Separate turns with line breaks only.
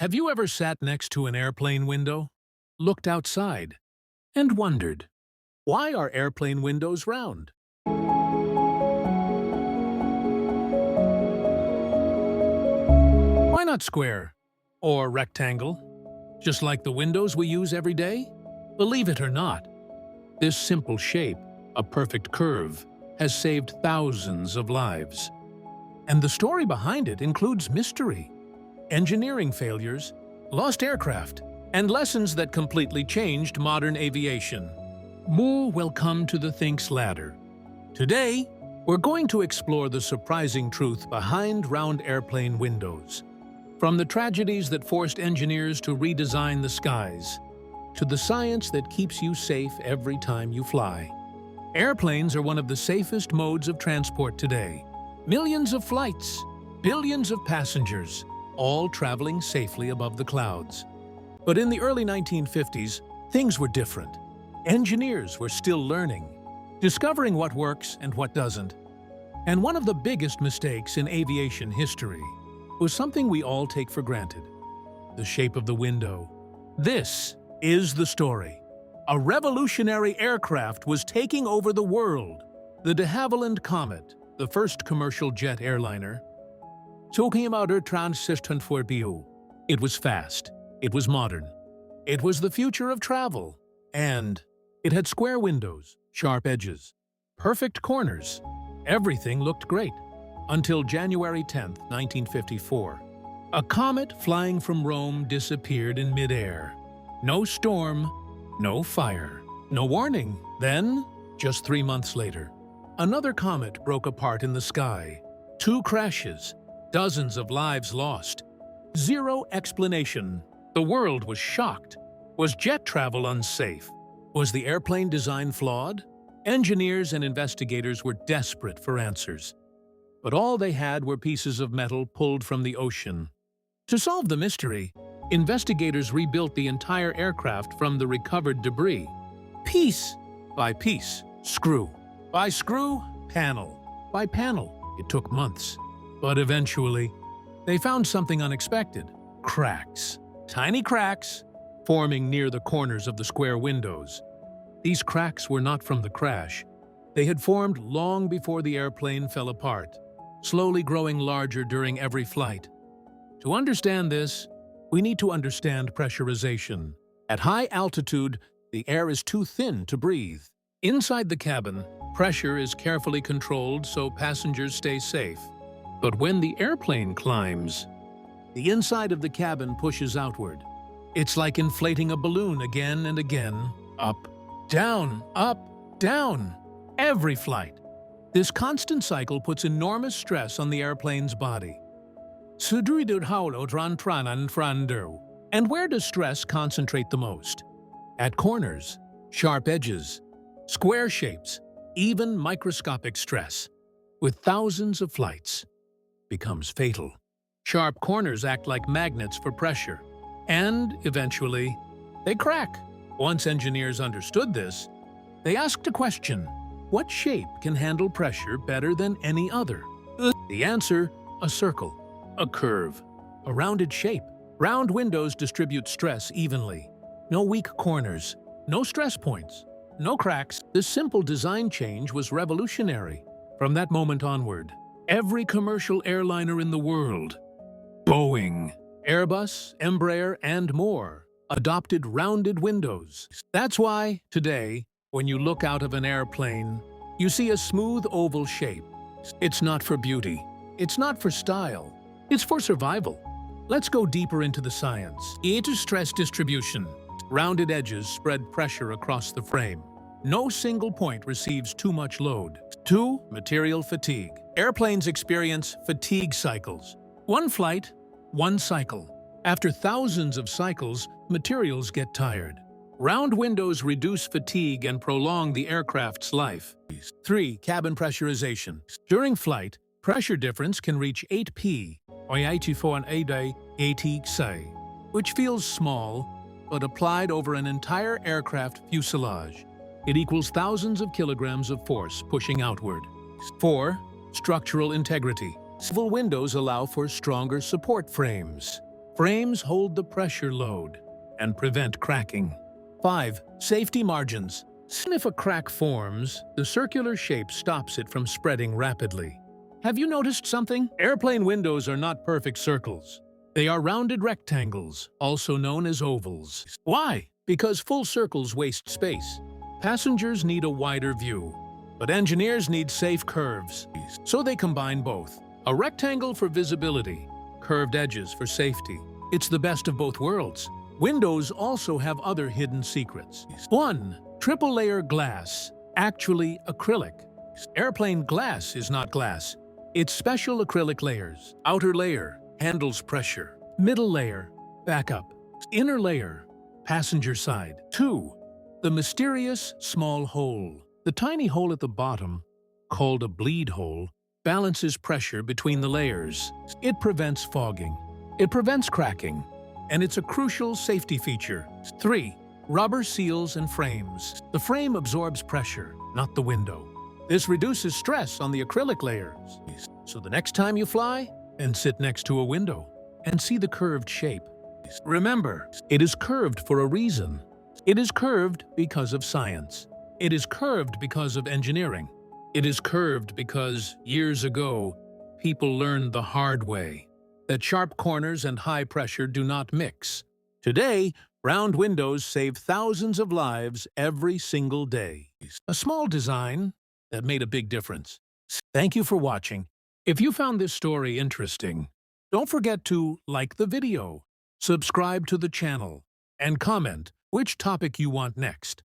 Have you ever sat next to an airplane window, looked outside, and wondered, why are airplane windows round? Why not square or rectangle, just like the windows we use every day? Believe it or not, this simple shape, a perfect curve, has saved thousands of lives. And the story behind it includes mystery, engineering failures, lost aircraft, and lessons that completely changed modern aviation. More will come to the Think's ladder. Today, we're going to explore the surprising truth behind round airplane windows. From the tragedies that forced engineers to redesign the skies, to the science that keeps you safe every time you fly. Airplanes are one of the safest modes of transport today. Millions of flights, billions of passengers, all traveling safely above the clouds. But in the early 1950s, things were different. Engineers were still learning, discovering what works and what doesn't. And one of the biggest mistakes in aviation history was something we all take for granted: the shape of the window. This is the story. A revolutionary aircraft was taking over the world. The de Havilland Comet, the first commercial jet airliner, talking about our transition for bio. It was fast. It was modern. It was the future of travel. And it had square windows, sharp edges, perfect corners. Everything looked great. Until January 10, 1954. A comet flying from Rome disappeared in midair. No storm, no fire, no warning. Then, just 3 months later, another comet broke apart in the sky. 2 crashes, dozens of lives lost. Zero explanation. The world was shocked. Was jet travel unsafe? Was the airplane design flawed? Engineers and investigators were desperate for answers. But all they had were pieces of metal pulled from the ocean. To solve the mystery, investigators rebuilt the entire aircraft from the recovered debris. Piece by piece, screw by screw, panel by panel. It took months. But eventually, they found something unexpected: cracks. Tiny cracks forming near the corners of the square windows. These cracks were not from the crash. They had formed long before the airplane fell apart, slowly growing larger during every flight. To understand this, we need to understand pressurization. At high altitude, the air is too thin to breathe. Inside the cabin, pressure is carefully controlled so passengers stay safe. But when the airplane climbs, the inside of the cabin pushes outward. It's like inflating a balloon again and again, up, down, every flight. This constant cycle puts enormous stress on the airplane's body. And where does stress concentrate the most? At corners, sharp edges, square shapes, even microscopic stress, with thousands of flights, becomes fatal. Sharp corners act like magnets for pressure, and eventually, they crack. Once engineers understood this, they asked a question: what shape can handle pressure better than any other? The answer: a circle, a curve, a rounded shape. Round windows distribute stress evenly. No weak corners, no stress points, no cracks. This simple design change was revolutionary. From that moment onward, every commercial airliner in the world, Boeing, Airbus, Embraer, and more, adopted rounded windows. That's why, today, when you look out of an airplane, you see a smooth oval shape. It's not for beauty. It's not for style. It's for survival. Let's go deeper into the science. E to stress distribution. Rounded edges spread pressure across the frame. No single point receives too much load. 2. Material fatigue. Airplanes experience fatigue cycles. One flight, one cycle. After thousands of cycles, materials get tired. Round windows reduce fatigue and prolong the aircraft's life. 3. Cabin pressurization. During flight, pressure difference can reach 8 p, or 84 which feels small, but applied over an entire aircraft fuselage, it equals thousands of kilograms of force pushing outward. 4. Structural integrity. Swivel windows allow for stronger support frames. Frames hold the pressure load and prevent cracking. 5. Safety margins. If a crack forms, the circular shape stops it from spreading rapidly. Have you noticed something? Airplane windows are not perfect circles. They are rounded rectangles, also known as ovals. Why? Because full circles waste space. Passengers need a wider view, but engineers need safe curves, so they combine both. A rectangle for visibility, curved edges for safety. It's the best of both worlds. Windows also have other hidden secrets. 1. Triple-layer glass, actually acrylic. Airplane glass is not glass. It's special acrylic layers. Outer layer handles pressure. Middle layer, backup. Inner layer, passenger side. 2. The mysterious small hole. The tiny hole at the bottom, called a bleed hole, balances pressure between the layers. It prevents fogging. It prevents cracking. And it's a crucial safety feature. 3. Rubber seals and frames. The frame absorbs pressure, not the window. This reduces stress on the acrylic layers. So the next time you fly, and sit next to a window, and see the curved shape. Remember, it is curved for a reason. It is curved because of science. It is curved because of engineering. It is curved because, years ago, people learned the hard way that sharp corners and high pressure do not mix. Today, round windows save thousands of lives every single day. A small design that made a big difference. Thank you for watching. If you found this story interesting, don't forget to like the video, subscribe to the channel, and comment which topic you want next.